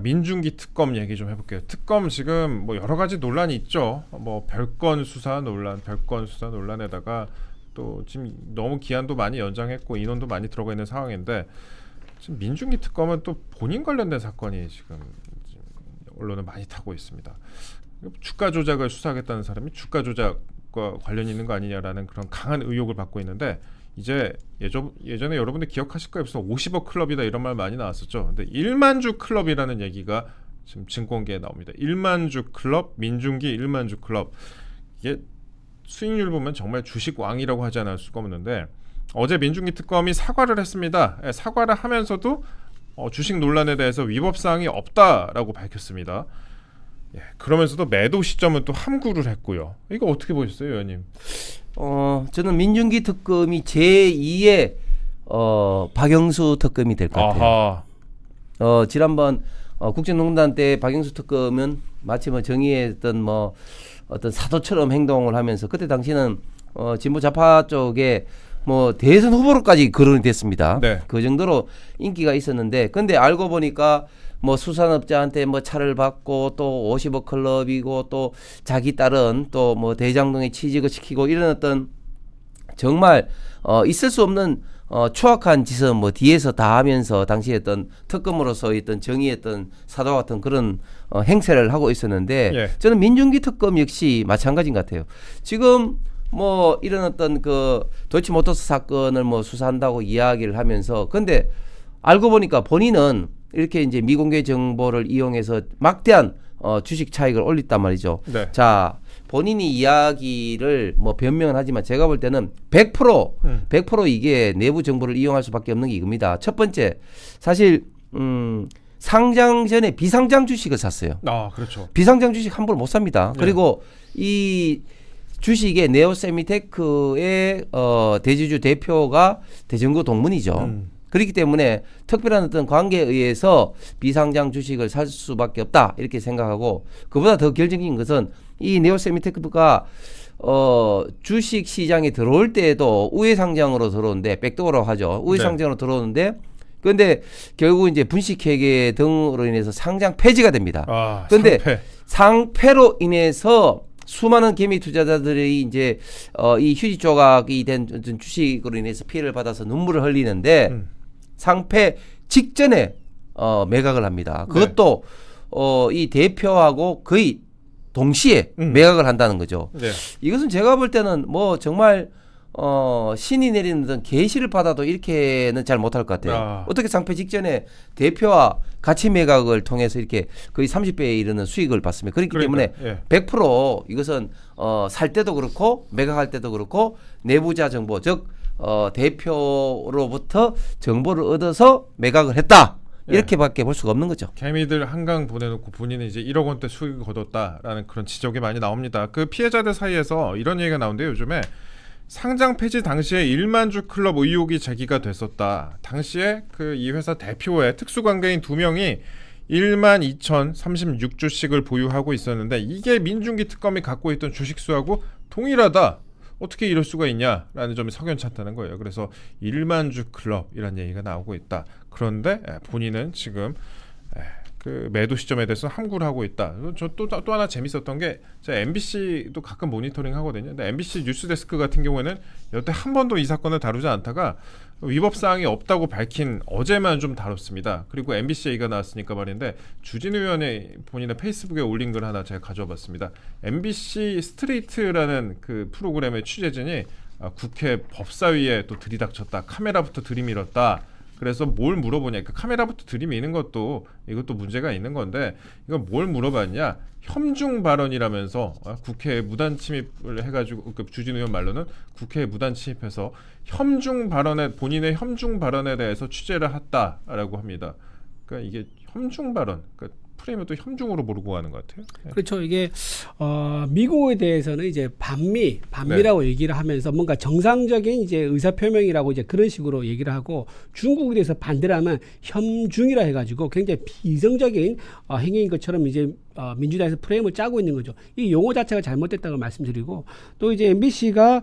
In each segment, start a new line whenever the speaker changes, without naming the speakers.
민중기 특검 얘기 좀 해볼게요. 특검 지금 뭐 여러 가지 논란이 있죠. 뭐 별건 수사 논란에다가 또 지금 너무 기한도 많이 연장했고 인원도 많이 들어가 있는 상황인데 지금 민중기 특검은 또 본인 관련된 사건이 지금 언론은 많이 타고 있습니다. 주가 조작을 수사하겠다는 사람이 주가 조작과 관련이 있는 거 아니냐라는 그런 강한 의혹을 받고 있는데 이제 예전에 여러분들 기억하실 거예요. 무슨 50억 클럽이다 이런 말 많이 나왔었죠. 근데 1만주 클럽이라는 얘기가 지금 증권계에 나옵니다. 1만주 클럽, 민중기 1만주 클럽. 이게 수익률 보면 정말 주식 왕이라고 하지 않을 수가 없는데 어제 민중기 특검이 사과를 했습니다. 사과를 하면서도 주식 논란에 대해서 위법 사항이 없다라고 밝혔습니다. 그러면서도 매도 시점은 또 함구를 했고요. 이거 어떻게 보셨어요, 의원님?
저는 민중기 특검이 제2의 박영수 특검이 될 것 같아요. 지난번 국정농단 때 박영수 특검은 마치 뭐 정의의 어떤 사도처럼 행동을 하면서 그때 당시는 진보 좌파 쪽에 뭐 대선 후보로까지 거론이 됐습니다.
네.
그 정도로 인기가 있었는데 근데 알고 보니까 뭐 수산업자한테 뭐 차를 받고 또 50억 클럽이고 또 자기 딸은 또 뭐 대장동에 취직을 시키고 이런 어떤 정말 있을 수 없는 추악한 짓은 뭐 뒤에서 다 하면서 당시에 어떤 특검으로서 있던 정의했던 사도와 같은 그런 행세를 하고 있었는데 저는 민중기 특검 역시 마찬가지인 것 같아요. 지금 뭐 이런 어떤 그 도이치모터스 사건을 뭐 수사한다고 이야기를 하면서 근데 알고 보니까 본인은 이렇게 이제 미공개 정보를 이용해서 막대한 주식 차익을 올렸단 말이죠.
네.
자, 본인이 이야기를 뭐 변명은 하지만 제가 볼 때는 100% 이게 내부 정보를 이용할 수밖에 없는 게 이겁니다. 첫 번째, 사실 상장 전에 비상장 주식을 샀어요.
그렇죠.
비상장 주식 함부로 못 삽니다.
네.
그리고 이 주식의 네오세미테크의 대주주 대표가 대전구 동문이죠. 그렇기 때문에 특별한 어떤 관계에 의해서 비상장 주식을 살 수밖에 없다 이렇게 생각하고 그보다 더 결정적인 것은 이 네오세미테크가 주식 시장에 들어올 때에도 우회 상장으로 들어오는데 백도어라고 하죠. 우회 상장으로 들어오는데 그런데 결국 이제 분식회계 등으로 인해서 상장 폐지가 됩니다. 그런데 상패로 인해서 수많은 개미 투자자들이 이제 이 휴지 조각이 된 주식으로 인해서 피해를 받아서 눈물을 흘리는데 상패 직전에 매각을 합니다. 그것도 이 대표하고 거의 동시에 매각을 한다는 거죠.
네.
이것은 제가 볼 때는 뭐 정말 신이 내리는 어떤 계시를 받아도 이렇게는 잘 못할 것 같아요. 어떻게 상패 직전에 대표와 가치 매각을 통해서 이렇게 거의 30배에 이르는 수익을 받습니다. 그렇기 때문에 100% 이것은 살 때도 그렇고 매각할 때도 그렇고 내부자 정보 즉 대표로부터 정보를 얻어서 매각을 했다. 이렇게밖에 볼 수가 없는 거죠.
개미들 한강 보내놓고 본인은 이제 1억 원대 수익을 거뒀다라는 그런 지적이 많이 나옵니다. 그 피해자들 사이에서 이런 얘기가 나오는데요. 요즘에 상장 폐지 당시에 1만주 클럽 의혹이 제기가 됐었다. 당시에 그 이 회사 대표의 특수관계인 2명이 12,036주씩을 보유하고 있었는데 이게 민중기 특검이 갖고 있던 주식수하고 동일하다. 어떻게 이럴 수가 있냐라는 점이 석연찮다는 거예요. 그래서 1만주 클럽이라는 얘기가 나오고 있다. 그런데 본인은 지금 그 매도 시점에 대해서 함구를 하고 있다. 저 또 하나 재밌었던 게 제가 MBC도 가끔 모니터링 하거든요. 근데 MBC 뉴스데스크 같은 경우에는 여태 한 번도 이 사건을 다루지 않다가 위법 사항이 없다고 밝힌 어제만 좀 다뤘습니다. 그리고 MBC 얘기가 나왔으니까 말인데 주진우 의원이 본인의 페이스북에 올린 글 하나 제가 가져와 봤습니다. MBC 스트레이트라는 그 프로그램의 취재진이 국회 법사위에 또 들이닥쳤다. 카메라부터 들이밀었다. 그래서 뭘 물어보냐. 그 카메라부터 들이미는 것도 이것도 문제가 있는 건데 이건 뭘 물어봤냐. 혐중 발언이라면서 국회에 무단 침입을 해가지고 그 주진우 의원 말로는 국회에 무단 침입해서 혐중 발언에 본인의 혐중 발언에 대해서 취재를 했다라고 합니다. 그러니까 이게 혐중 발언. 그러니까 프레임을 또 혐중으로 모르고 가는 것 같아요.
그렇죠. 이게 미국에 대해서는 이제 반미라고 얘기를 하면서 뭔가 정상적인 이제 의사 표명이라고 이제 그런 식으로 얘기를 하고 중국에 대해서 반대를 하면 혐중이라 해가지고 굉장히 비정적인 행위인 것처럼 이제 민주당에서 프레임을 짜고 있는 거죠. 이 용어 자체가 잘못됐다고 말씀드리고 또 이제 MBC가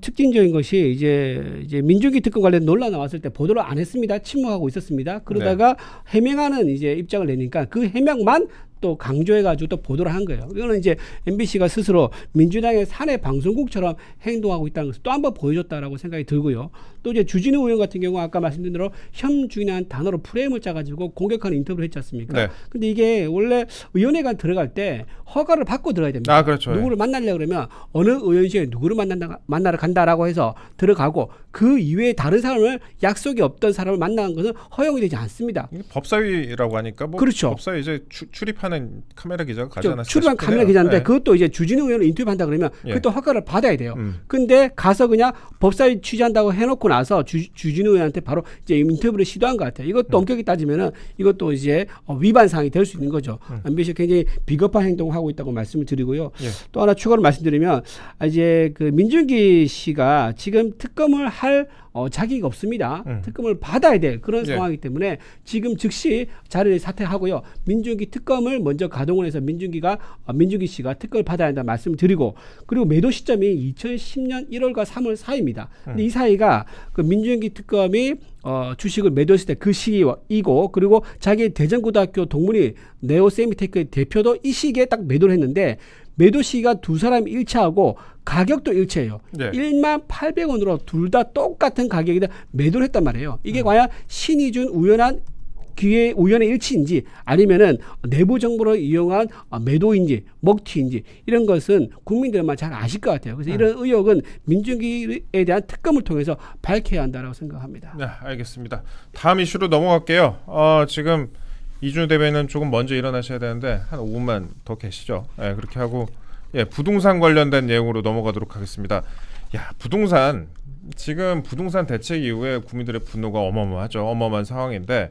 특징적인 것이 이제 민주주의 특검 관련 논란 나왔을 때 보도를 안 했습니다. 침묵하고 있었습니다. 그러다가 해명하는 이제 입장을 내니까 그 해명만 또 강조해가지고 또 보도를 한 거예요. 이거는 이제 MBC가 스스로 민주당의 사내 방송국처럼 행동하고 있다는 것을 또 한 번 보여줬다라고 생각이 들고요. 또 이제 주진우 의원 같은 경우 아까 말씀드린 대로 혐중이라는 단어로 프레임을 짜가지고 공격하는 인터뷰를 했지 않습니까?
네.
근데 이게 원래 의원회관 들어갈 때 허가를 받고 들어가야 됩니다.
아, 그렇죠.
누구를 만나려고 그러면 어느 의원실에 누구를 만나러 간다라고 해서 들어가고 그 이외에 다른 사람을 약속이 없던 사람을 만나는 것은 허용이 되지 않습니다.
법사위라고 하니까 뭐
그렇죠.
법사위 이제 출입하는 카메라 기자가 가지 않았을까
출입한
싶긴
카메라
해요.
기자인데
네.
그것도 이제 주진우 의원을 인터뷰한다 그러면
예.
그것도 허가를 받아야 돼요.
음.
근데 가서 그냥 법사위 취재한다고 해놓고 나서 주진우 의원한테 바로 이제 인터뷰를 시도한 것 같아요. 이것도 엄격히 따지면은 이것도 이제 위반 사항이 될 수 있는 거죠. MBC가 굉장히 비겁한 행동을 하고 있다고 말씀을 드리고요.
예.
또 하나 추가로 말씀드리면 이제 그 민준기 씨가 지금 특검을 할 자격이 없습니다. 특검을 받아야 될 그런
예.
상황이기 때문에 지금 즉시 자리를 사퇴하고요. 민준기 특검을 먼저 가동을 해서 민준기 씨가 특검을 받아야 한다 말씀을 드리고 그리고 매도 시점이 2010년 1월과 3월 사이입니다. 근데 이 사이가 그 민준기 특검이 주식을 매도했을 때 그 시기이고 그리고 자기 대전고등학교 동문이 네오세미테크의 대표도 이 시기에 딱 매도를 했는데 매도 시기가 두 사람이 일치하고 가격도 일치해요.
네.
1만 800원으로 둘 다 똑같은 가격에다 매도를 했단 말이에요. 이게 과연 신이 준 우연한 기회 우연의 일치인지 아니면은 내부 정보를 이용한 매도인지 먹튀인지 이런 것은 국민들만 잘 아실 것 같아요. 그래서 이런 의혹은 민중기에 대한 특검을 통해서 밝혀야 한다고 생각합니다.
네, 알겠습니다. 다음 이슈로 넘어갈게요. 지금 이준우 대변인은 조금 먼저 일어나셔야 되는데 한 5분만 더 계시죠. 네, 그렇게 하고 부동산 관련된 내용으로 넘어가도록 하겠습니다. 부동산 지금 부동산 대책 이후에 국민들의 분노가 어마어마하죠. 어마어마한 상황인데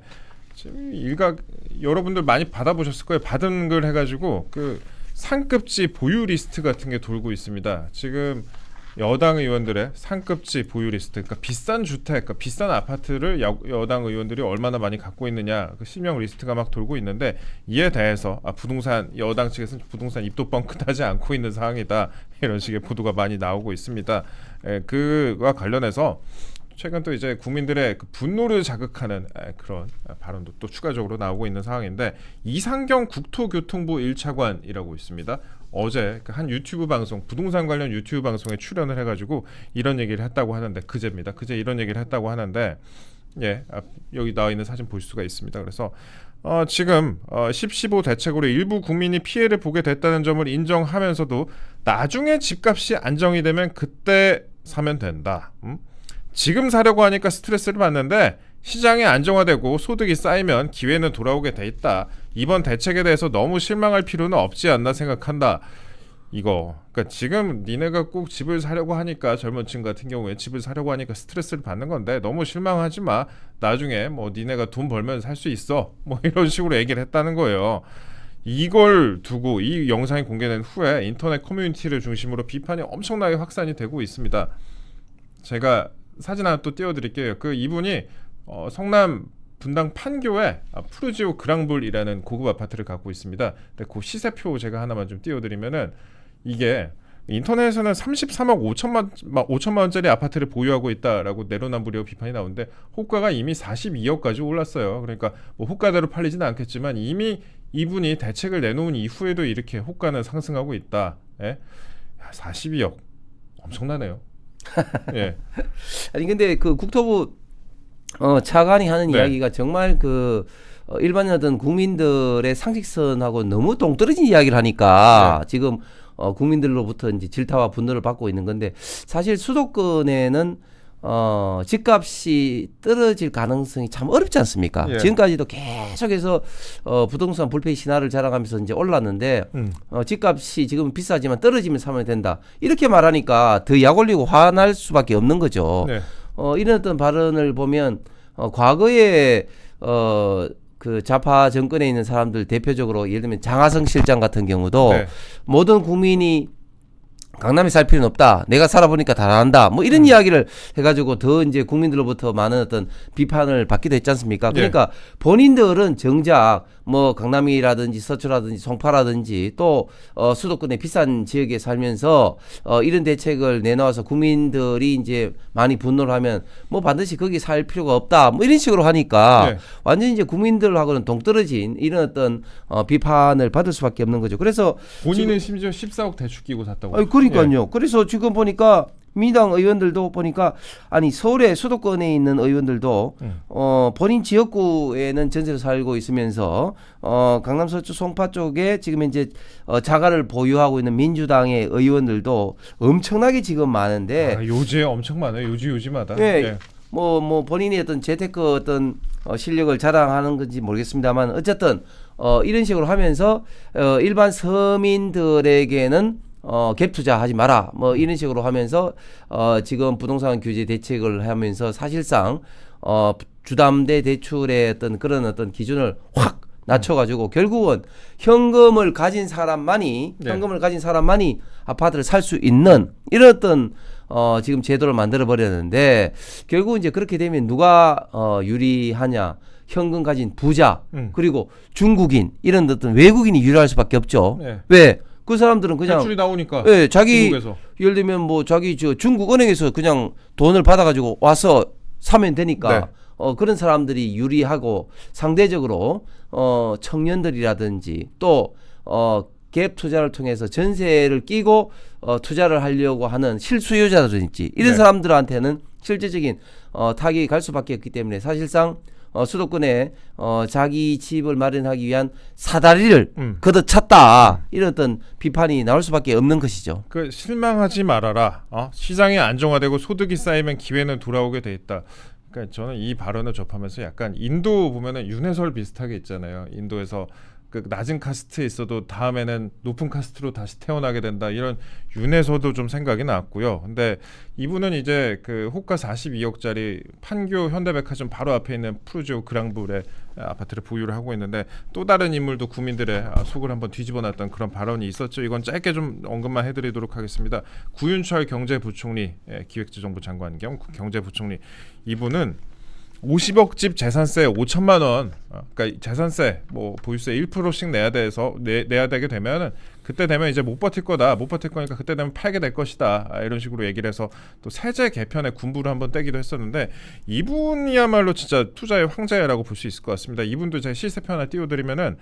지금 일각 여러분들 많이 받아보셨을 거예요. 받은 걸 해가지고 그 상급지 보유 리스트 같은 게 돌고 있습니다. 지금 여당 의원들의 상급지 보유 리스트, 그러니까 비싼 주택, 그러니까 비싼 아파트를 여당 의원들이 얼마나 많이 갖고 있느냐 그 실명 리스트가 막 돌고 있는데 이에 대해서 부동산 여당 측에서는 부동산 입도 뻥끗하지 않고 있는 상황이다 이런 식의 보도가 많이 나오고 있습니다. 그와 관련해서 최근 또 이제 국민들의 그 분노를 자극하는 그런 발언도 또 추가적으로 나오고 있는 상황인데 이상경 국토교통부 1차관이라고 있습니다. 어제 한 유튜브 방송 부동산 관련 유튜브 방송에 출연을 해가지고 이런 얘기를 했다고 하는데 그제입니다. 그제 이런 얘기를 했다고 하는데 여기 나와 있는 사진 보실 수가 있습니다. 그래서 지금 10.15 대책으로 일부 국민이 피해를 보게 됐다는 점을 인정하면서도 나중에 집값이 안정이 되면 그때 사면 된다. 지금 사려고 하니까 스트레스를 받는데 시장이 안정화되고 소득이 쌓이면 기회는 돌아오게 돼 있다. 이번 대책에 대해서 너무 실망할 필요는 없지 않나 생각한다. 그러니까 지금 니네가 꼭 집을 사려고 하니까 젊은 층 같은 경우에 집을 사려고 하니까 스트레스를 받는 건데 너무 실망하지 마. 나중에 뭐 니네가 돈 벌면 살 수 있어. 뭐 이런 식으로 얘기를 했다는 거예요. 이걸 두고 이 영상이 공개된 후에 인터넷 커뮤니티를 중심으로 비판이 엄청나게 확산이 되고 있습니다. 제가 사진 하나 또 띄워드릴게요. 그 이분이 성남 분당 판교에 푸르지오 그랑블이라는 고급 아파트를 갖고 있습니다. 근데 그 시세표 제가 하나만 좀 띄워드리면은 이게 인터넷에서는 33억 5천만 원짜리 아파트를 보유하고 있다라고 내로남불이라고 비판이 나오는데 호가가 이미 42억까지 올랐어요. 그러니까 뭐 호가대로 팔리지는 않겠지만 이미 이분이 대책을 내놓은 이후에도 이렇게 호가는 상승하고 있다. 42억 엄청나네요. 예.
아니 근데 그 국토부 차관이 하는
네.
이야기가 정말 그 일반적인 국민들의 상식선하고 너무 동떨어진 이야기를 하니까 지금 국민들로부터 이제 질타와 분노를 받고 있는 건데 사실 수도권에는 집값이 떨어질 가능성이 참 어렵지 않습니까?
예.
지금까지도 계속해서 부동산 불패 신화를 자랑하면서 이제 올랐는데 집값이 지금 비싸지만 떨어지면 사면 된다 이렇게 말하니까 더 약 올리고 화날 수밖에 없는 거죠.
네.
이런 어떤 발언을 보면 과거에 그 좌파 정권에 있는 사람들 대표적으로 예를 들면 장하성 실장 같은 경우도
네.
모든 국민이 강남에 살 필요는 없다. 내가 살아보니까 다 안다. 뭐 이런 이야기를 해가지고 더 이제 국민들로부터 많은 어떤 비판을 받기도 했지 않습니까? 그러니까 본인들은 정작 뭐 강남이라든지 서초라든지 송파라든지 또 수도권의 비싼 지역에 살면서 이런 대책을 내놓아서 국민들이 이제 많이 분노를 하면 뭐 반드시 거기 살 필요가 없다. 뭐 이런 식으로 하니까 완전히 이제 국민들하고는 동떨어진 이런 어떤 비판을 받을 수밖에 없는 거죠. 그래서
본인은 심지어 14억 대출 끼고 샀다고.
그러니까요. 그래서 지금 보니까 민주당 의원들도 보니까 아니 서울의 수도권에 있는 의원들도 본인 지역구에는 전세로 살고 있으면서 강남 서초 송파 쪽에 지금 이제 자가를 보유하고 있는 민주당의 의원들도 엄청나게 지금 많은데
요지에 엄청 많아요. 요지마다.
네. 뭐 본인이 어떤 재테크 어떤 실력을 자랑하는 건지 모르겠습니다만 어쨌든 이런 식으로 하면서 일반 서민들에게는 갭 투자하지 마라. 뭐 이런 식으로 하면서 지금 부동산 규제 대책을 하면서 사실상 주담대 대출의 어떤 그런 어떤 기준을 확 낮춰가지고 결국은 현금을 가진 사람만이 아파트를 살 수 있는 이런 어떤 지금 제도를 만들어 버렸는데 결국 이제 그렇게 되면 누가 유리하냐? 현금 가진 부자 그리고 중국인 이런 어떤 외국인이 유리할 수밖에 없죠. 왜? 그 사람들은 그냥
대출이 나오니까.
자기
중국에서.
예를 들면 뭐 자기 저 중국 은행에서 그냥 돈을 받아가지고 와서 사면 되니까 그런 사람들이 유리하고 상대적으로 청년들이라든지 또 갭 투자를 통해서 전세를 끼고 투자를 하려고 하는 실수요자들인지 이런 사람들한테는 실질적인 타격이 갈 수밖에 없기 때문에 사실상 수도권에 자기 집을 마련하기 위한 사다리를 걷어찼다 이런 어떤 비판이 나올 수밖에 없는 것이죠.
그 실망하지 말아라. 시장이 안정화되고 소득이 쌓이면 기회는 돌아오게 돼 있다. 그러니까 저는 이 발언을 접하면서 약간 인도 보면은 윤회설 비슷하게 있잖아요. 인도에서 그 낮은 카스트에 있어도 다음에는 높은 카스트로 다시 태어나게 된다. 이런 윤회설도 좀 생각이 났고요. 근데 이분은 이제 그 호가 42억짜리 판교 현대백화점 바로 앞에 있는 푸르지오 그랑불의 아파트를 보유를 하고 있는데 또 다른 인물도 국민들의 속을 한번 뒤집어놨던 그런 발언이 있었죠. 이건 짧게 좀 언급만 해드리도록 하겠습니다. 구윤철 경제부총리, 기획재정부 장관 겸 경제부총리, 이분은 50억 집 재산세 5천만 원, 그러니까 재산세 뭐 보유세 1%씩 내야 되게 되면은 그때 되면 이제 못 버틸 거니까 그때 되면 팔게 될 것이다. 이런 식으로 얘기를 해서 또 세제 개편의 군부를 한번 떼기도 했었는데 이분이야말로 진짜 투자의 황제라고 볼 수 있을 것 같습니다. 이분도 제가 시세표 하나 띄워드리면은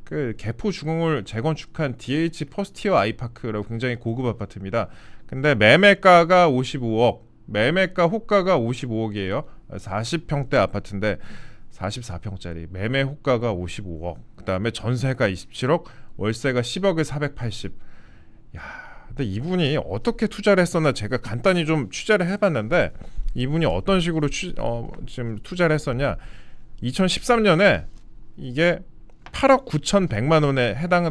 그 개포 중흥을 재건축한 DH 퍼스티어 아이파크라고 굉장히 고급 아파트입니다. 근데 매매가가 55억, 매매가 호가가 55억이에요. 40평대 아파트인데 44평짜리 매매 호가가 55억, 그 다음에 전세가 27억, 월세가 10억에 480. 야, 근데 이분이 어떻게 투자를 했었나 제가 간단히 좀 취재를 해봤는데 이분이 어떤 식으로 지금 투자를 했었냐? 2013년에 이게 8억 9,100만 원에 해당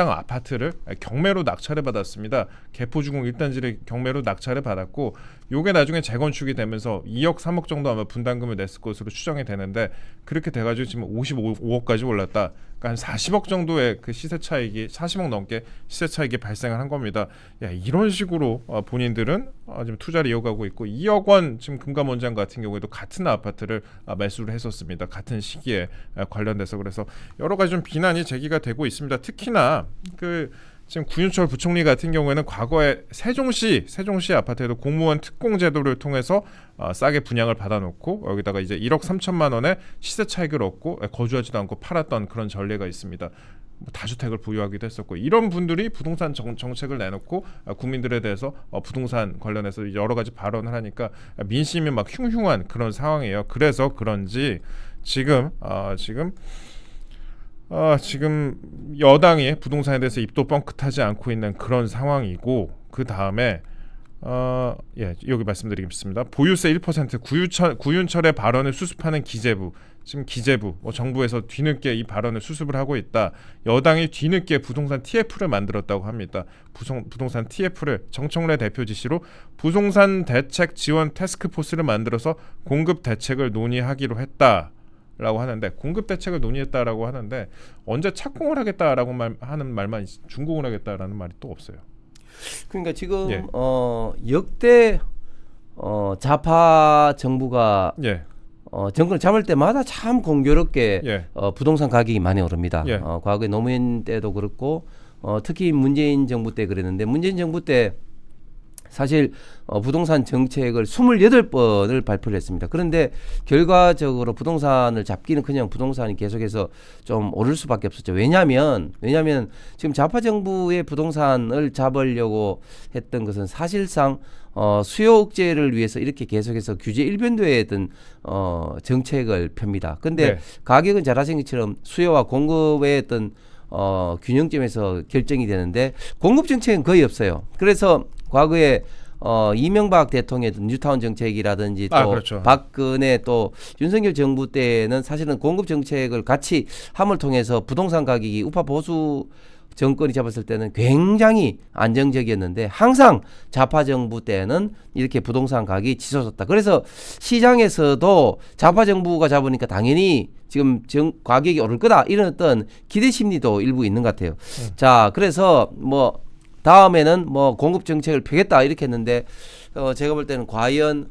아파트를 경매로 낙찰을 받았습니다. 개포주공 1단지를 경매로 낙찰을 받았고 요게 나중에 재건축이 되면서 2억 3억 정도 아마 분담금을 냈을 것으로 추정이 되는데 그렇게 돼가지고 지금 55억까지 올랐다. 그러니까 한 40억 정도의 그 시세 차익이 40억 넘게 시세 차익이 발생을 한 겁니다. 야, 이런 식으로 본인들은 지금 투자를 이어가고 있고 2억 원 지금 금감원장 같은 경우에도 같은 아파트를 매수를 했었습니다. 같은 시기에 관련돼서. 그래서 여러 가지 좀 비난이 제기가 되고 있습니다. 특히나 그 지금 구윤철 부총리 같은 경우에는 과거에 세종시 아파트에도 공무원 특공 제도를 통해서 싸게 분양을 받아놓고 여기다가 이제 1억 3천만 원의 시세 차익을 얻고 거주하지도 않고 팔았던 그런 전례가 있습니다. 다주택을 보유하기도 했었고 이런 분들이 부동산 정책을 내놓고 국민들에 대해서 부동산 관련해서 여러 가지 발언을 하니까 민심이 막 흉흉한 그런 상황이에요. 그래서 그런지 지금 여당이 부동산에 대해서 입도 뻥끗하지 않고 있는 그런 상황이고 그 다음에 여기 말씀드리겠습니다. 보유세 1% 구윤철의 발언을 수습하는 기재부, 지금 기재부 정부에서 뒤늦게 이 발언을 수습을 하고 있다. 여당이 뒤늦게 부동산 TF를 만들었다고 합니다. 부동산 TF를 정청래 대표 지시로 부동산 대책 지원 태스크포스를 만들어서 공급 대책을 논의하기로 했다. 라고 하는데 공급 대책을 논의했다라고 하는데 언제 착공을 하겠다라고 하는 말만 있지 중공을 하겠다라는 말이 또 없어요.
그러니까 지금
예.
역대 좌파 정부가
예.
정권을 잡을 때마다 참 공교롭게
예.
부동산 가격이 많이 오릅니다.
예.
과거에 노무현 때도 그렇고 특히 문재인 정부 때 그랬는데 문재인 정부 때 사실 부동산 정책을 28번을 발표를 했습니다. 그런데 결과적으로 부동산을 잡기는 그냥 부동산이 계속해서 좀 오를 수밖에 없었죠. 왜냐하면 지금 좌파 정부의 부동산을 잡으려고 했던 것은 사실상 수요 억제를 위해서 이렇게 계속해서 규제 일변도의 어떤 정책을 펴니다. 근데
네.
가격은 잘 아신 것처럼 수요와 공급의 어떤 균형점에서 결정이 되는데 공급 정책은 거의 없어요. 그래서 과거에 이명박 대통령의 뉴타운 정책이라든지 또
그렇죠.
박근혜 또 윤석열 정부 때는 사실은 공급 정책을 같이 함을 통해서 부동산 가격이 우파 보수 정권이 잡았을 때는 굉장히 안정적이었는데 항상 좌파 정부 때는 이렇게 부동산 가격이 치솟았다. 그래서 시장에서도 좌파 정부가 잡으니까 당연히 지금 가격이 오를 거다 이런 어떤 기대 심리도 일부 있는 것 같아요. 자, 그래서 뭐 다음에는 뭐 공급 정책을 펴겠다 이렇게 했는데 제가 볼 때는 과연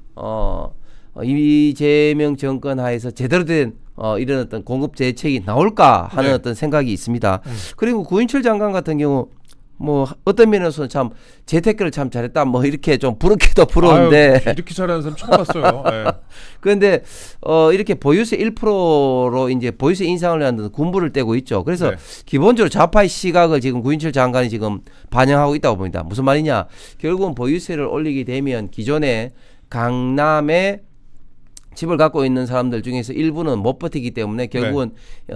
이재명 정권 하에서 제대로 된 이런 어떤 공급 대책이 나올까 하는
네.
어떤 생각이 있습니다. 그리고 구인철 장관 같은 경우 뭐 어떤 면에서는 참 재테크를 참 잘했다 뭐 이렇게 좀 부럽기도 부러운데
이렇게 잘하는 사람 처음 봤어요. 예.
그런데 이렇게 보유세 1%로 이제 보유세 인상을 위한 군부를 떼고 있죠. 그래서
네.
기본적으로 좌파의 시각을 지금 구인철 장관이 지금 반영하고 있다고 봅니다. 무슨 말이냐? 결국은 보유세를 올리게 되면 기존에 강남에 집을 갖고 있는 사람들 중에서 일부는 못 버티기 때문에 결국은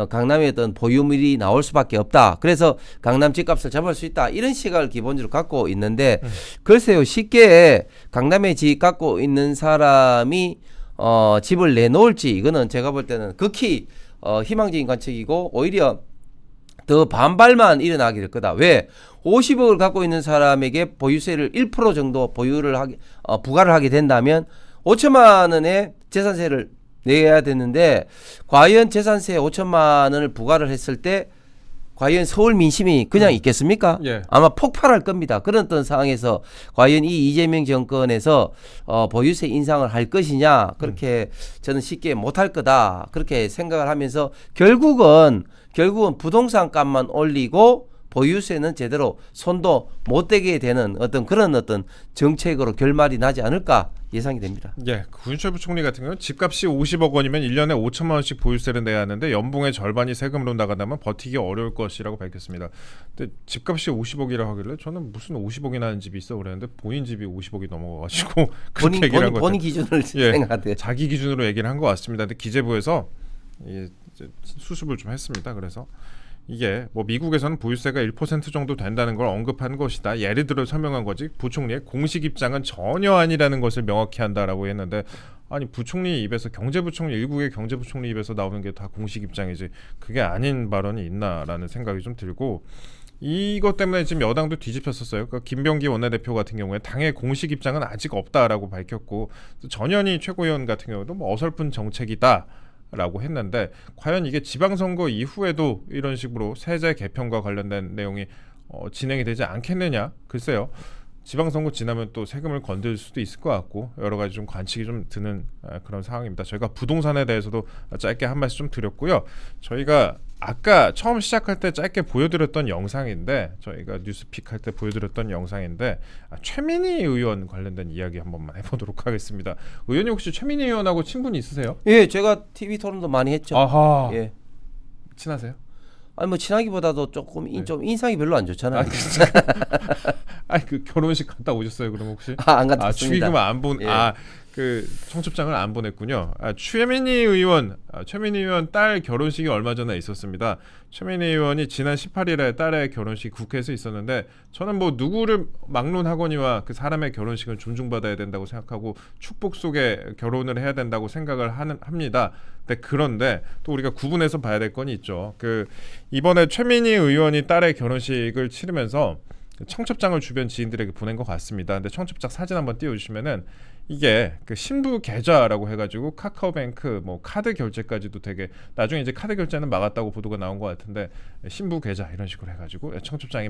강남에 어떤 보유물이 나올 수밖에 없다. 그래서 강남 집값을 잡을 수 있다. 이런 시각을 기본적으로 갖고 있는데 글쎄요. 쉽게 강남에 집 갖고 있는 사람이 집을 내놓을지 이거는 제가 볼 때는 극히 희망적인 관측이고 오히려 더 반발만 일어나게 될 거다. 왜? 50억을 갖고 있는 사람에게 보유세를 1% 정도 부과를 하게 된다면 5천만 원의 재산세를 내야 되는데 과연 재산세 5천만 원을 부과를 했을 때 과연 서울 민심이 그냥 있겠습니까?
예.
아마 폭발할 겁니다. 그런 어떤 상황에서 과연 이 이재명 정권에서 보유세 인상을 할 것이냐 그렇게 저는 쉽게 못할 거다 그렇게 생각을 하면서 결국은 부동산 값만 올리고 보유세는 제대로 손도 못 대게 되는 그런 정책으로 결말이 나지 않을까 예상이 됩니다.
예, 구인철 부총리 같은 경우는 집값이 50억 원이면 1년에 5천만 원씩 보유세를 내야 하는데 연봉의 절반이 세금으로 나간다면 버티기 어려울 것이라고 밝혔습니다. 근데 집값이 50억이라고 하길래 저는 무슨 50억이나 하는 집이 있어 그랬는데 본인 집이 50억이 넘어가가지고 그렇게 얘기를 한 것 같아요.
본인 기준을 생각하대요.
자기 기준으로 얘기를 한 것 같습니다. 근데 기재부에서 수습을 좀 했습니다. 그래서 이게 뭐 미국에서는 보유세가 1% 정도 된다는 걸 언급한 것이다. 예를 들어 설명한 거지. 부총리의 공식 입장은 전혀 아니라는 것을 명확히 한다라고 했는데 아니 부총리 입에서 경제부총리 일국의 경제부총리 입에서 나오는 게 다 공식 입장이지 그게 아닌 발언이 있나라는 생각이 좀 들고 이것 때문에 지금 여당도 뒤집혔었어요. 그러니까 김병기 원내대표 같은 경우에 당의 공식 입장은 아직 없다라고 밝혔고 전현희 최고위원 같은 경우도 뭐 어설픈 정책이다. 라고 했는데 과연 이게 지방선거 이후에도 이런 식으로 세제 개편과 관련된 내용이 진행이 되지 않겠느냐 글쎄요. 지방선거 지나면 또 세금을 건들 수도 있을 것 같고 여러 가지 좀 관측이 좀 드는 그런 상황입니다. 저희가 부동산에 대해서도 짧게 한 말씀 좀 드렸고요. 저희가 아까 처음 시작할 때 짧게 보여드렸던 영상인데 저희가 뉴스픽 할 때 보여드렸던 영상인데 최민희 의원 관련된 이야기 한 번만 해보도록 하겠습니다. 의원님 혹시 최민희 의원하고 친분이 있으세요?
예, 제가 TV 토론도 많이 했죠.
아하.
예.
친하세요?
아니 뭐 친하기보다도 조금 좀 인상이 별로 안 좋잖아요.
아니 그 결혼식 갔다 오셨어요? 그럼 혹시?
안 갔다 왔습니다.
축의금 안 본.
예.
그 청첩장을 안 보냈군요. 최민희 의원 딸 결혼식이 얼마 전에 있었습니다. 최민희 의원이 지난 18일에 딸의 결혼식 국회에서 있었는데 저는 뭐 누구를 막론하거니와 그 사람의 결혼식은 존중받아야 된다고 생각하고 축복 속에 결혼을 해야 된다고 생각을 합니다. 그런데 또 우리가 구분해서 봐야 될 건 있죠. 그 이번에 최민희 의원이 딸의 결혼식을 치르면서 청첩장을 주변 지인들에게 보낸 것 같습니다. 근데 청첩장 사진 한번 띄워주시면은 이게 그 신부 계좌라고 해가지고 카카오뱅크 뭐 카드 결제까지도 되게 나중에 이제 카드 결제는 막았다고 보도가 나온 것 같은데 신부 계좌 이런 식으로 해가지고 청첩장이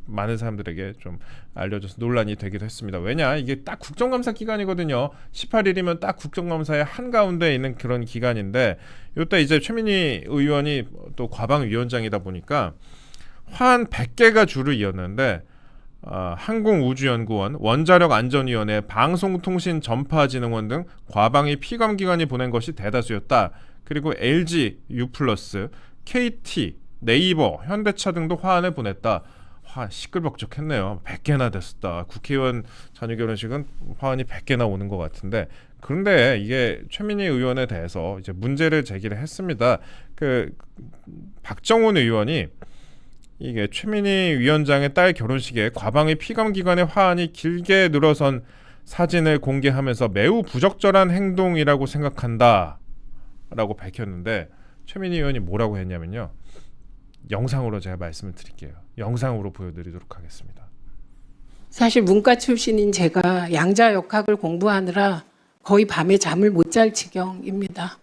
많은 사람들에게 좀 알려져서 논란이 되기도 했습니다. 왜냐 이게 딱 국정감사 기간이거든요. 18일이면 딱 국정감사의 한가운데 있는 그런 기간인데 이때 이제 최민희 의원이 또 과방위원장이다 보니까 화한 100개가 줄을 이었는데 항공우주연구원, 원자력안전위원회, 방송통신전파진흥원 등 과방위 피감기관이 보낸 것이 대다수였다. 그리고 LG, U+, KT, 네이버, 현대차 등도 화환을 보냈다. 시끌벅적했네요. 100개나 됐었다. 국회의원 자녀 결혼식은 화환이 100개나 오는 것 같은데 그런데 이게 최민희 의원에 대해서 이제 문제를 제기를 했습니다. 그 박정훈 의원이 이게 최민희 위원장의 딸 결혼식에 과방위 피감기관의 화환이 길게 늘어선 사진을 공개하면서 매우 부적절한 행동이라고 생각한다 라고 밝혔는데 최민희 의원이 뭐라고 했냐면요. 영상으로 제가 말씀을 드릴게요. 영상으로 보여드리도록 하겠습니다.
사실 문과 출신인 제가 양자역학을 공부하느라 거의 밤에 잠을 못 잘 지경입니다.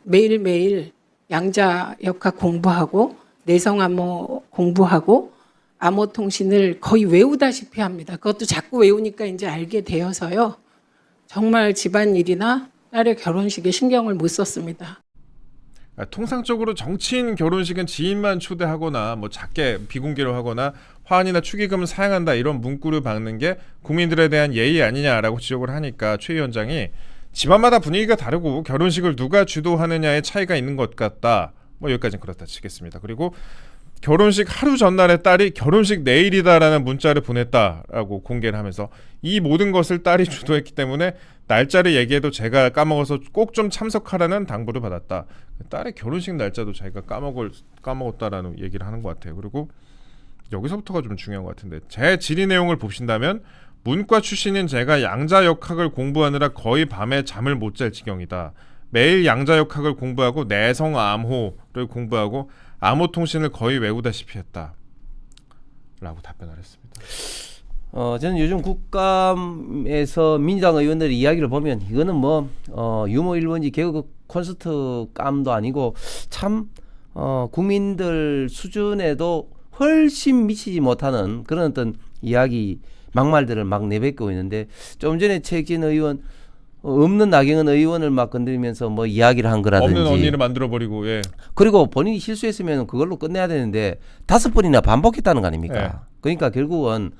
매일매일 양자역학 공부하고 내성암호 공부하고 암호통신을 거의 외우다시피 합니다. 그것도 자꾸 외우니까 이제 알게 되어서요. 정말 집안일이나 딸의 결혼식에 신경을 못 썼습니다.
통상적으로 정치인 결혼식은 지인만 초대하거나 뭐 작게 비공개로 하거나 화환이나 축의금을 사양한다 이런 문구를 박는 게 국민들에 대한 예의 아니냐라고 지적을 하니까 최 위원장이 집안마다 분위기가 다르고 결혼식을 누가 주도하느냐의 차이가 있는 것 같다. 뭐 여기까지는 그렇다 치겠습니다. 그리고 결혼식 하루 전날에 딸이 결혼식 내일이다라는 문자를 보냈다라고 공개를 하면서 이 모든 것을 딸이 주도했기 때문에 날짜를 얘기해도 제가 까먹어서 꼭 좀 참석하라는 당부를 받았다. 딸의 결혼식 날짜도 자기가 까먹었다라는 얘기를 하는 것 같아요. 그리고 여기서부터가 좀 중요한 것 같은데 제 질의 내용을 보신다면 문과 출신인 제가 양자역학을 공부하느라 거의 밤에 잠을 못 잘 지경이다. 매일 양자역학을 공부하고 내성암호를 공부하고 암호통신을 거의 외우다시피 했다 라고 답변을 했습니다.
저는 요즘 국감에서 민주당 의원들의 이야기를 보면 이거는 뭐 유머 1번지 개그 콘서트 감도 아니고 참 국민들 수준에도 훨씬 미치지 못하는 그런 어떤 이야기 막말들을 막 내뱉고 있는데 좀 전에 최익진 의원 없는 나경원 의원을 막 건드리면서 뭐 이야기를 한 거라든지
없는 언니를 만들어버리고 예.
그리고 본인이 실수했으면 그걸로 끝내야 되는데 5번이나 반복했다는 거 아닙니까?
네.
그러니까 결국은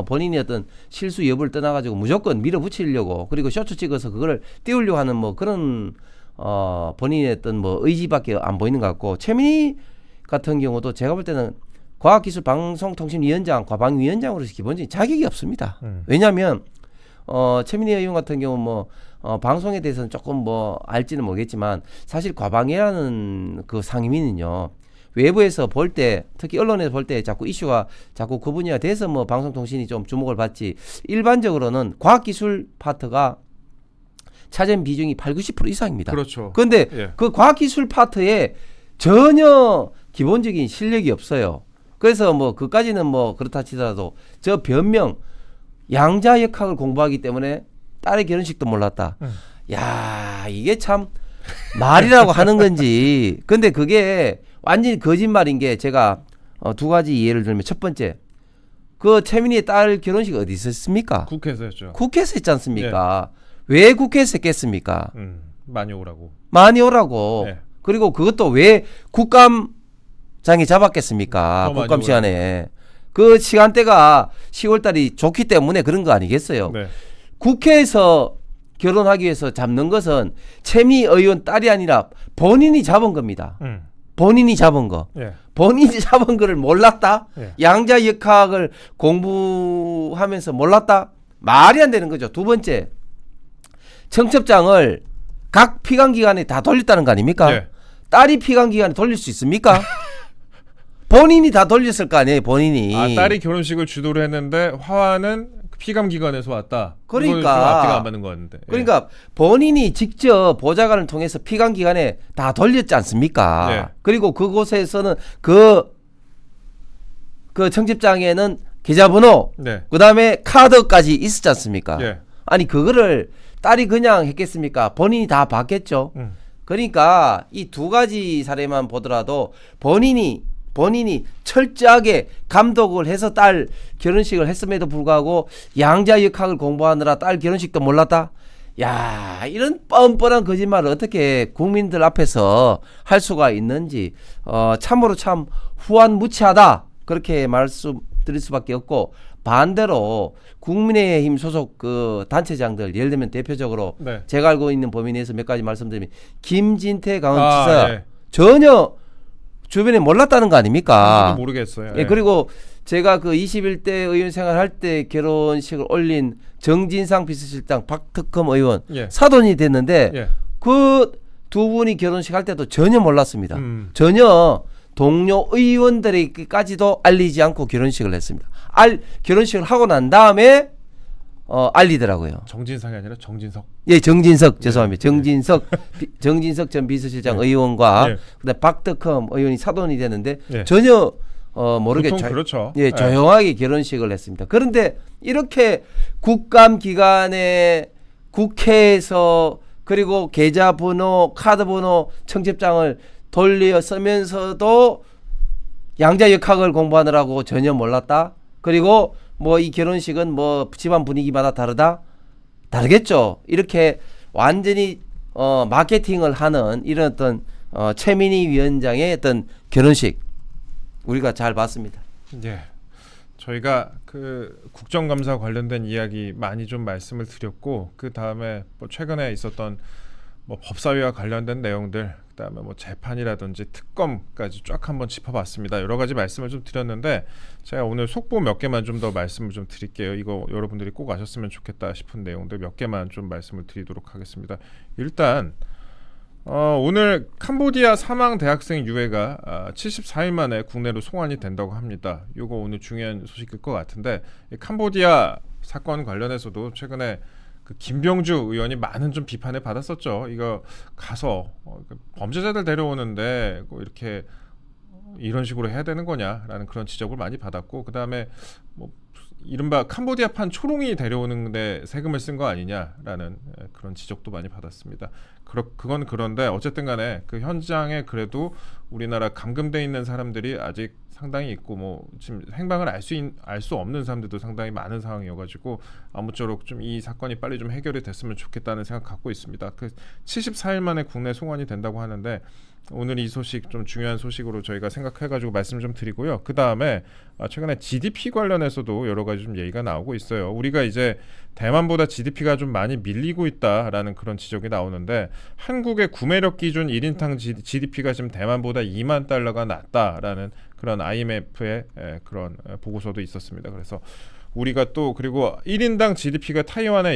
본인이 어떤 실수 여부를 떠나가지고 무조건 밀어붙이려고 그리고 쇼츠 찍어서 그걸 띄우려고 하는 뭐 그런 본인의 어떤 뭐 의지밖에 안 보이는 것 같고 최민희 같은 경우도 제가 볼 때는 과학기술방송통신위원장 과방위원장으로서 기본적인 자격이 없습니다. 왜냐하면 최민희 의원 같은 경우 뭐 방송에 대해서는 조금 뭐 알지는 모르겠지만 사실 과방이라는 그 상임위는요 외부에서 볼 때 특히 언론에서 볼 때 자꾸 이슈가 자꾸 그 분야가 돼서 뭐 방송통신이 좀 주목을 받지 일반적으로는 과학기술 파트가 차지하는 비중이 80% 이상입니다.
그렇죠.
그런데
예.
그 과학기술 파트에 전혀 기본적인 실력이 없어요. 그래서 뭐 그까지는 뭐 그렇다 치더라도 저 변명 양자역학을 공부하기 때문에 딸의 결혼식도 몰랐다. 야 이게 참 말이라고 하는 건지. 근데 그게 완전히 거짓말인 게 제가 두 가지 예를 들면 첫 번째 그 최민희의 딸 결혼식 어디 있었습니까?
국회에서 했죠.
국회에서 했지 않습니까? 왜 국회에서 했겠습니까?
많이 오라고.
많이 오라고.
네.
그리고 그것도 왜 국감장에 잡았겠습니까?
더 많이
국감 시간에. 그 시간대가 10월달이 좋기 때문에 그런 거 아니겠어요?
네.
국회에서 결혼하기 위해서 잡는 것은 최민희 의원 딸이 아니라 본인이 잡은 겁니다. 본인이 잡은 거.
예.
본인이 잡은 거를 몰랐다?
예.
양자역학을 공부하면서 몰랐다? 말이 안 되는 거죠. 두 번째, 청첩장을 각 피감기관에 다 돌렸다는 거 아닙니까?
예.
딸이 피감기관에 돌릴 수 있습니까? 본인이 다 돌렸을 거 아니에요, 본인이.
딸이 결혼식을 주도를 했는데 화환은 피감기관에서 왔다.
그러니까.
이거 좀 앞뒤가 안 맞는 거 같은데. 예.
그러니까 본인이 직접 보좌관을 통해서 피감기관에 다 돌렸지 않습니까?
네.
그리고 그곳에서는 그 청첩장에는 계좌번호,
네.
그 다음에 카드까지 있었지 않습니까?
예.
아니 그거를 딸이 그냥 했겠습니까? 본인이 다 봤겠죠. 그러니까 이 두 가지 사례만 보더라도 본인이 철저하게 감독을 해서 딸 결혼식을 했음에도 불구하고 양자 역학을 공부하느라 딸 결혼식도 몰랐다. 야, 이런 뻔뻔한 거짓말을 어떻게 국민들 앞에서 할 수가 있는지 참으로 참 후한무치하다 그렇게 말씀드릴 수밖에 없고, 반대로 국민의힘 소속 그 단체장들, 예를 들면 대표적으로
네.
제가 알고 있는 범위 내에서 몇 가지 말씀드리면 김진태 강원지사
예.
전혀 주변에 몰랐다는 거 아닙니까?
저도 모르겠어요.
예, 그리고 제가 그 21대 의원 생활할 때 결혼식을 올린 정진상 비서실장, 박특검 의원
예.
사돈이 됐는데
예.
그 두 분이 결혼식 할 때도 전혀 몰랐습니다.
음.
전혀 동료 의원들에게까지도 알리지 않고 결혼식을 했습니다. 결혼식을 하고 난 다음에 알리더라고요.
정진상이 아니라 정진석.
예, 정진석 죄송합니다. 정진석 전 비서실장 의원과
예.
그다음 박덕흠 의원이 사돈이 되는데
예.
전혀 모르게
보통 그렇죠.
예, 조용하게 결혼식을 했습니다. 그런데 이렇게 국감 기간에 국회에서 그리고 계좌번호, 카드번호, 청첩장을 돌려 쓰면서도 양자 역학을 공부하느라고 전혀 몰랐다. 그리고 뭐 이 결혼식은 뭐 집안 분위기마다 다르겠죠. 이렇게 완전히 마케팅을 하는 이런 어떤 최민희 위원장의 어떤 결혼식 우리가 잘 봤습니다.
예. 저희가 그 국정감사 관련된 이야기 많이 좀 말씀을 드렸고, 그 다음에 뭐 최근에 있었던 뭐 법사위와 관련된 내용들, 그다음에 뭐 재판이라든지 특검까지 쫙 한번 짚어봤습니다. 여러 가지 말씀을 좀 드렸는데 제가 오늘 속보 몇 개만 좀 더 말씀을 좀 드릴게요. 이거 여러분들이 꼭 아셨으면 좋겠다 싶은 내용들 몇 개만 좀 말씀을 드리도록 하겠습니다. 일단 오늘 캄보디아 사망 대학생 유해가 74일 만에 국내로 송환이 된다고 합니다. 이거 오늘 중요한 소식일 것 같은데, 이 캄보디아 사건 관련해서도 최근에 그 김병주 의원이 많은 좀 비판을 받았었죠. 이거 가서 범죄자들 데려오는데 뭐 이렇게 이런 식으로 해야 되는 거냐라는 그런 지적을 많이 받았고, 그 다음에 뭐 이른바 캄보디아판 초롱이 데려오는데 세금을 쓴 거 아니냐라는 그런 지적도 많이 받았습니다. 그건 그런데 어쨌든 간에 그 현장에 그래도 우리나라 감금돼 있는 사람들이 아직 상당히 있고, 뭐 지금 행방을 알 수 없는 사람들도 상당히 많은 상황이어가지고 아무쪼록 좀 이 사건이 빨리 좀 해결이 됐으면 좋겠다는 생각 갖고 있습니다. 그 74일 만에 국내 송환이 된다고 하는데 오늘 이 소식 좀 중요한 소식으로 저희가 생각해가지고 말씀 좀 드리고요. 그 다음에 최근에 GDP 관련해서도 여러 가지 좀 얘기가 나오고 있어요. 우리가 이제 대만보다 GDP가 좀 많이 밀리고 있다라는 그런 지적이 나오는데, 한국의 구매력 기준 1인당 GDP가 지금 대만보다 2만 달러가 낮다라는 그런 IMF의 그런 보고서도 있었습니다. 그래서 우리가 또 그리고 1인당 GDP가 대만에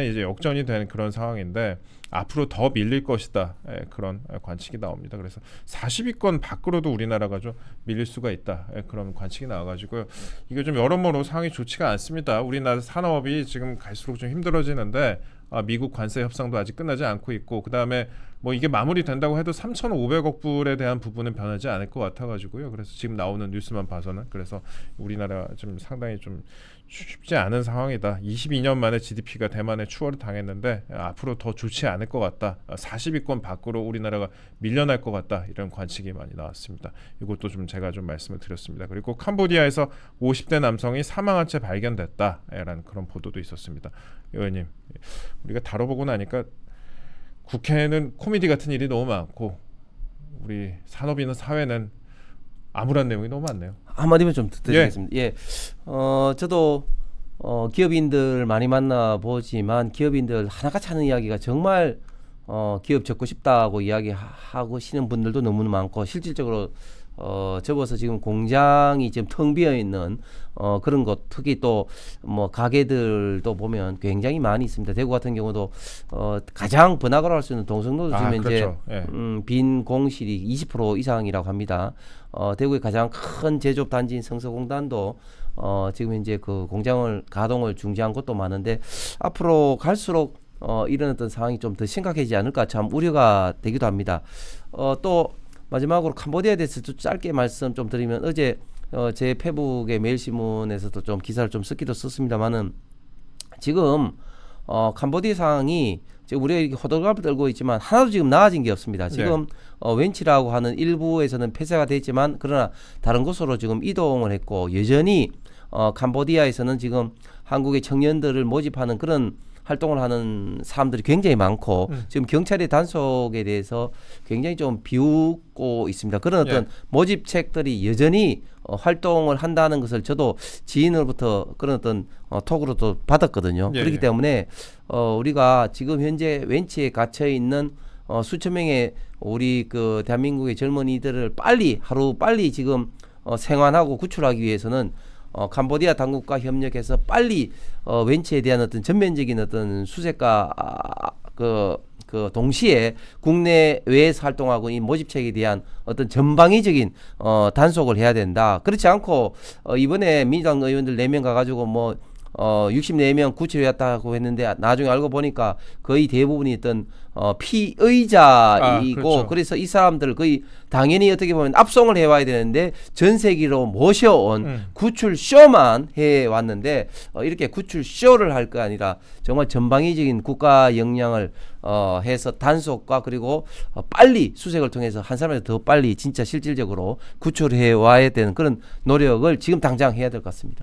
이제 역전이 되는 그런 상황인데 앞으로 더 밀릴 것이다. 그런 관측이 나옵니다. 그래서 40위권 밖으로도 우리나라가 좀 밀릴 수가 있다. 그런 관측이 나와가지고요. 이게 좀 여러모로 상황이 좋지가 않습니다. 우리나라 산업이 지금 갈수록 좀 힘들어지는데 미국 관세 협상도 아직 끝나지 않고 있고, 그 다음에 뭐 이게 마무리된다고 해도 3,500억 불에 대한 부분은 변하지 않을 것 같아가지고요. 그래서 지금 나오는 뉴스만 봐서는 그래서 우리나라 좀 상당히 좀 쉽지 않은 상황이다. 22년 만에 GDP가 대만에 추월을 당했는데 앞으로 더 좋지 않을 것 같다. 40위권 밖으로 우리나라가 밀려날 것 같다. 이런 관측이 많이 나왔습니다. 이것도 좀 제가 좀 말씀을 드렸습니다. 그리고 캄보디아에서 50대 남성이 사망한 채 발견됐다라는 그런 보도도 있었습니다. 의원님, 우리가 다뤄보고 나니까 국회는 코미디 같은 일이 너무 많고 우리 산업이나 사회는 암울한 내용이 너무 많네요.
한마디만 좀 드리겠습니다. 예. 저도 기업인들 많이 만나보지만 기업인들 하나같이 하는 이야기가 정말 기업 접고 싶다고 이야기하고 시는 분들도 너무 많고, 실질적으로 접어서 지금 공장이 지금 텅 비어 있는 그런 곳, 특히 또 뭐 가게들도 보면 굉장히 많이 있습니다. 대구 같은 경우도 가장 번화가로 할 수 있는 동성로도 지금
그렇죠.
이제
예.
빈 공실이 20% 이상이라고 합니다. 대구의 가장 큰 제조업 단지인 성서공단도 지금 이제 그 공장을 가동을 중지한 곳도 많은데, 앞으로 갈수록 이런 어떤 상황이 좀 더 심각해지지 않을까 참 우려가 되기도 합니다. 또 마지막으로 캄보디아에 대해서 좀 짧게 말씀 좀 드리면, 어제 제 페북의 매일신문에서도 좀 기사를 좀 쓰기도 썼습니다만은 지금 캄보디아 상황이 지금 우리가 이렇게 호들갑을 떨고 있지만 하나도 지금 나아진 게 없습니다. 지금 웬치라고 하는 일부에서는 폐쇄가 됐지만 그러나 다른 곳으로 지금 이동을 했고 여전히 캄보디아에서는 지금 한국의 청년들을 모집하는 그런 활동을 하는 사람들이 굉장히 많고 지금 경찰의 단속에 대해서 굉장히 좀 비웃고 있습니다. 그런 어떤 모집책들이 여전히 활동을 한다는 것을 저도 지인으로부터 그런 어떤 톡으로도 받았거든요. 그렇기 때문에 우리가 지금 현재 웬치에 갇혀 있는 수천 명의 우리 그 대한민국의 젊은이들을 하루 빨리 지금 생환하고 구출하기 위해서는 캄보디아 당국과 협력해서 빨리 웬치에 대한 어떤 전면적인 어떤 수색과 그 동시에 국내외에서 활동하고 이 모집책에 대한 어떤 전방위적인 단속을 해야 된다. 그렇지 않고 이번에 민주당 의원들 4명 가가지고 뭐 64명 구출했다고 했는데 나중에 알고 보니까 거의 대부분이 어떤 피의자이고
그렇죠.
그래서 이 사람들 거의 당연히 어떻게 보면 압송을 해와야 되는데 전세기로 모셔온 구출 쇼만 해왔는데 이렇게 구출 쇼를 할 거 아니라 정말 전방위적인 국가 역량을 해서 단속과 그리고 빨리 수색을 통해서 한 사람에 더 빨리 진짜 실질적으로 구출해 와야 되는 그런 노력을 지금 당장 해야 될 것 같습니다.